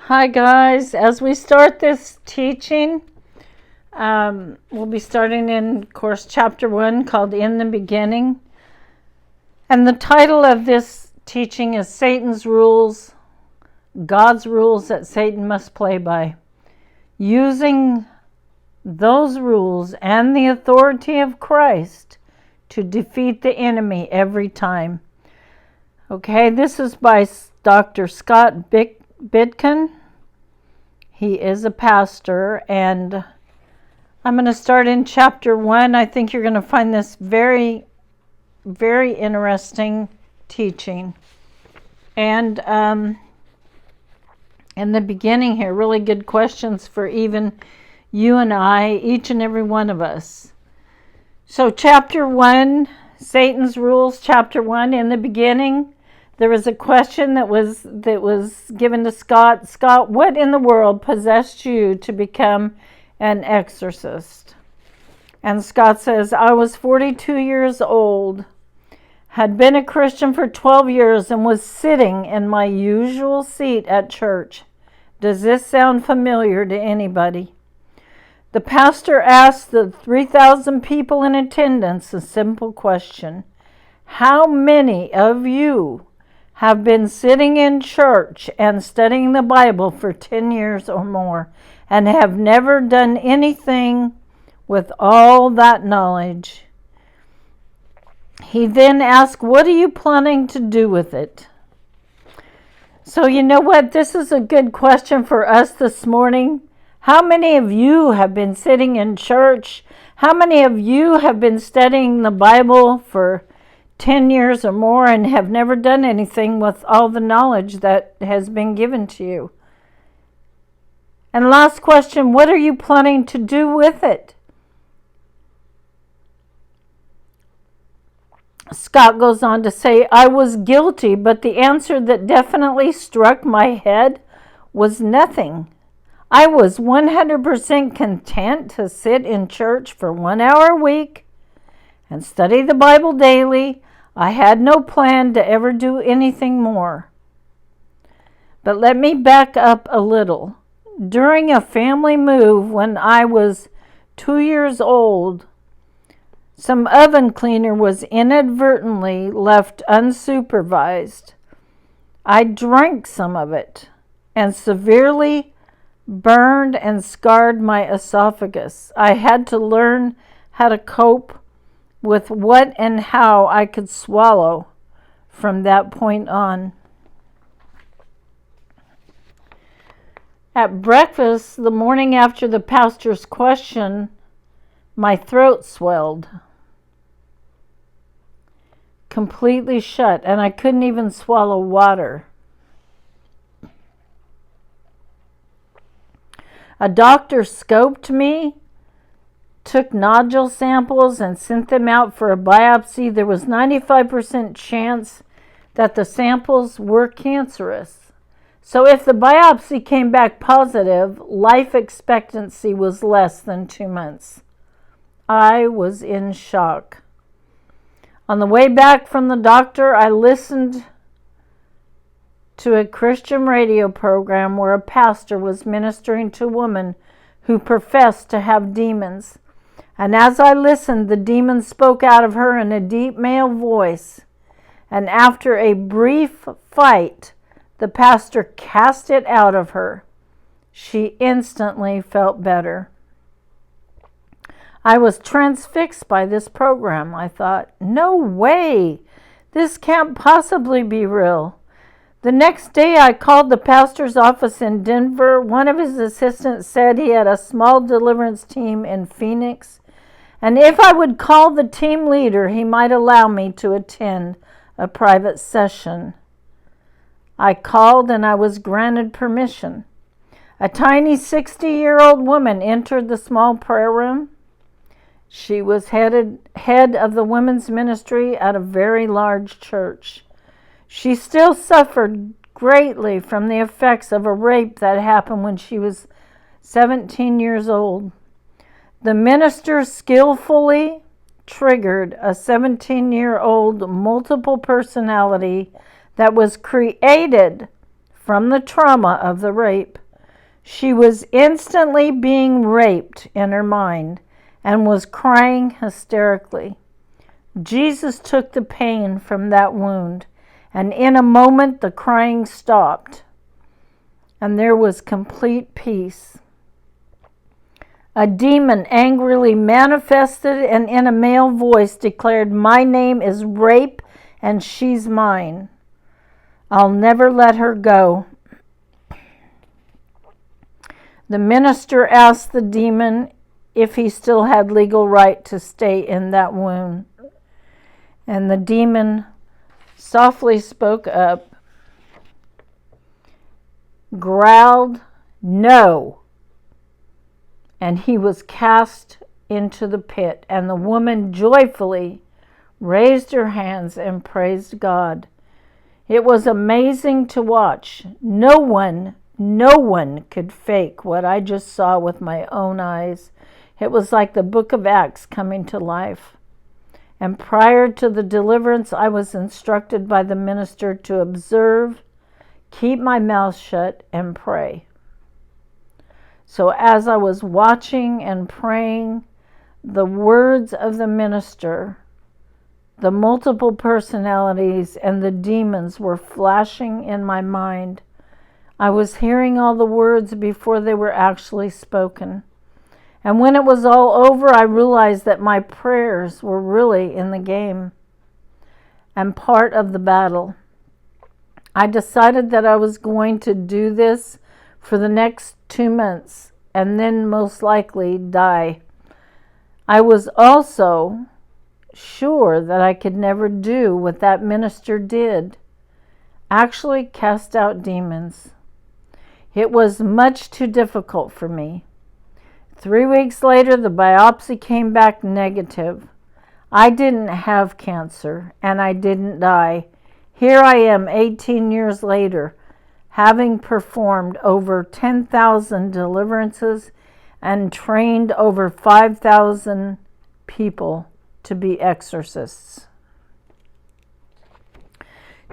Hi guys, as we start this teaching, we'll be starting in course chapter 1 called In the Beginning. And the title of this teaching is Satan's Rules, God's Rules that Satan Must Play By. Using those rules and the authority of Christ to defeat the enemy every time. Okay, this is by Dr. Scott Bitkin. He is a pastor, and I'm going to start in chapter 1. I think you're going to find this very, very interesting teaching. And in the beginning here, really good questions for even you and I, each and every one of us. So chapter 1, Satan's Rules, chapter 1, in the beginning, there was a question that was given to Scott. Scott, what in the world possessed you to become an exorcist? And Scott says, I was 42 years old, had been a Christian for 12 years, and was sitting in my usual seat at church. Does this sound familiar to anybody? The pastor asked the 3,000 people in attendance a simple question. How many of you have been sitting in church and studying the Bible for 10 years or more and have never done anything with all that knowledge? He then asked, what are you planning to do with it? So you know what? This is a good question for us this morning. How many of you have been sitting in church? How many of you have been studying the Bible for 10 years or more and have never done anything with all the knowledge that has been given to you? And last question, what are you planning to do with it? Scott goes on to say, I was guilty, but the answer that definitely struck my head was nothing. I was 100% content to sit in church for 1 hour a week and study the Bible daily. I had no plan to ever do anything more. But let me back up a little. During a family move when I was 2 years old, some oven cleaner was inadvertently left unsupervised. I drank some of it and severely burned and scarred my esophagus. I had to learn how to cope with what and how I could swallow from that point on. At breakfast, the morning after the pastor's question, my throat swelled completely shut, and I couldn't even swallow water. A doctor scoped me, took nodule samples, and sent them out for a biopsy. There was 95% chance that the samples were cancerous. So if the biopsy came back positive, life expectancy was less than 2 months. I was in shock. On the way back from the doctor, I listened to a Christian radio program where a pastor was ministering to a woman who professed to have demons. And as I listened, the demon spoke out of her in a deep male voice. And after a brief fight, the pastor cast it out of her. She instantly felt better. I was transfixed by this program. I thought, no way, this can't possibly be real. The next day I called the pastor's office in Denver. One of his assistants said he had a small deliverance team in Phoenix, and if I would call the team leader, he might allow me to attend a private session. I called and I was granted permission. A tiny 60-year-old woman entered the small prayer room. She was head of the women's ministry at a very large church. She still suffered greatly from the effects of a rape that happened when she was 17 years old. The minister skillfully triggered a 17-year-old multiple personality that was created from the trauma of the rape. She was instantly being raped in her mind and was crying hysterically. Jesus took the pain from that wound, and in a moment the crying stopped, and there was complete peace. A demon angrily manifested and in a male voice declared, "My name is Rape, and she's mine. I'll never let her go." The minister asked the demon if he still had legal right to stay in that wound. And the demon softly spoke up, growled, "No," and he was cast into the pit. And the woman joyfully raised her hands and praised God. It was amazing to watch. No one could fake what I just saw with my own eyes. It was like the book of Acts coming to life. And prior to the deliverance, I was instructed by the minister to observe, keep my mouth shut, and pray. So as I was watching and praying, the words of the minister, the multiple personalities, and the demons were flashing in my mind. I was hearing all the words before they were actually spoken. And when it was all over, I realized that my prayers were really in the game and part of the battle. I decided that I was going to do this for the next 2 months and then most likely die. I was also sure that I could never do what that minister did, actually cast out demons. It was much too difficult for me. 3 weeks later, the biopsy came back negative. I didn't have cancer, and I didn't die. Here I am 18 years later, having performed over 10,000 deliverances and trained over 5,000 people to be exorcists.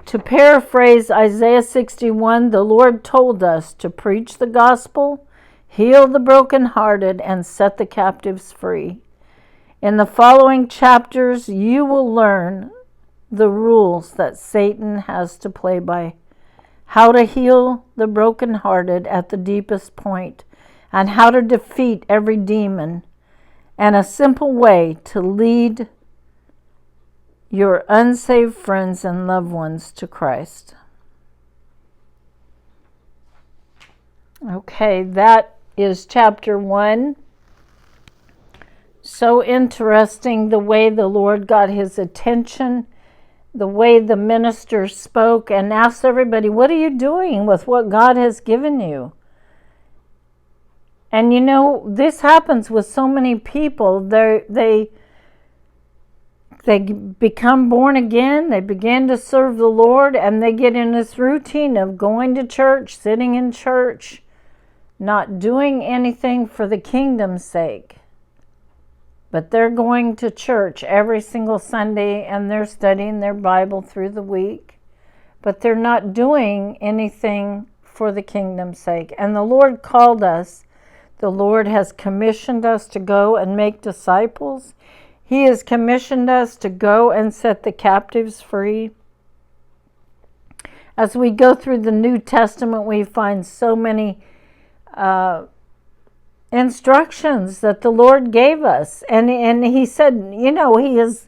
To paraphrase Isaiah 61, the Lord told us to preach the gospel, heal the brokenhearted, and set the captives free. In the following chapters, you will learn the rules that Satan has to play by, how to heal the brokenhearted at the deepest point, and how to defeat every demon, and a simple way to lead your unsaved friends and loved ones to Christ. Okay, that is chapter 1. So interesting the way the Lord got his attention, the way the minister spoke and asked everybody, what are you doing with what God has given you? And you know, this happens with so many people. They become born again, they begin to serve the Lord, and they get in this routine of going to church, sitting in church, not doing anything for the kingdom's sake. But they're going to church every single Sunday and they're studying their Bible through the week. But they're not doing anything for the kingdom's sake. And the Lord called us. The Lord has commissioned us to go and make disciples. He has commissioned us to go and set the captives free. As we go through the New Testament, we find so many instructions that the Lord gave us. And he said, you know, he has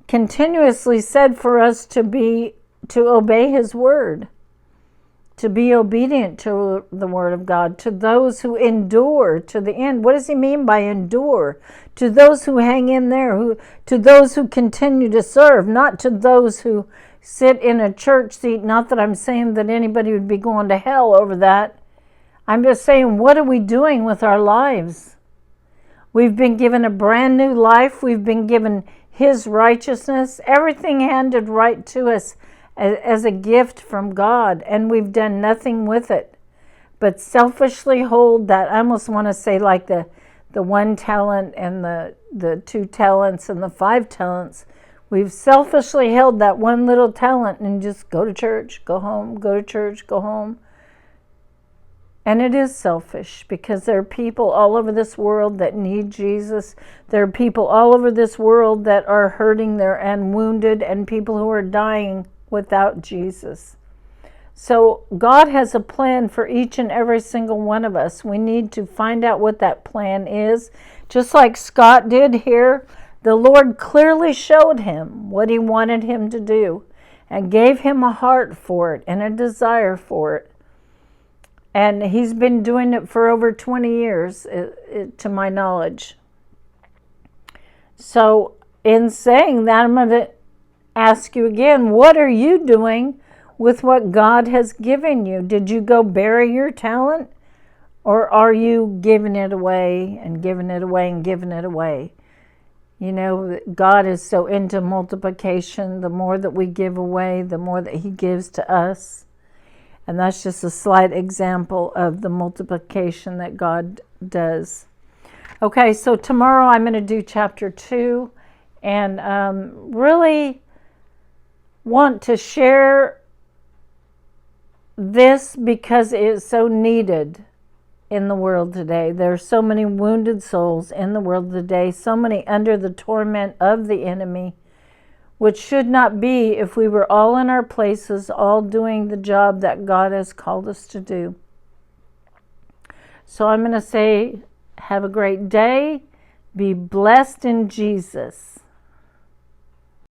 continuously said for us to obey his word, to be obedient to the word of God, to those who endure to the end. What does he mean by endure? To those who hang in there, to those who continue to serve, not to those who sit in a church seat. Not that I'm saying that anybody would be going to hell over that. I'm just saying, what are we doing with our lives? We've been given a brand new life. We've been given his righteousness, everything handed right to us as a gift from God, and we've done nothing with it but selfishly hold that. I almost want to say like the 1 talent and the 2 talents and the 5 talents. We've selfishly held that one little talent and just go to church, go home, go to church, go home. And it is selfish because there are people all over this world that need Jesus. There are people all over this world that are hurting there and wounded, and people who are dying without Jesus. So God has a plan for each and every single one of us. We need to find out what that plan is. Just like Scott did here, the Lord clearly showed him what he wanted him to do and gave him a heart for it and a desire for it. And he's been doing it for over 20 years, to my knowledge. So in saying that, I'm going to ask you again, what are you doing with what God has given you? Did you go bury your talent? Or are you giving it away and giving it away and giving it away? You know, God is so into multiplication. The more that we give away, the more that he gives to us. And that's just a slight example of the multiplication that God does. Okay, so tomorrow I'm going to do chapter 2 and really want to share this because it is so needed in the world today. There are so many wounded souls in the world today, so many under the torment of the enemy, which should not be if we were all in our places, all doing the job that God has called us to do. So I'm going to say, have a great day. Be blessed in Jesus.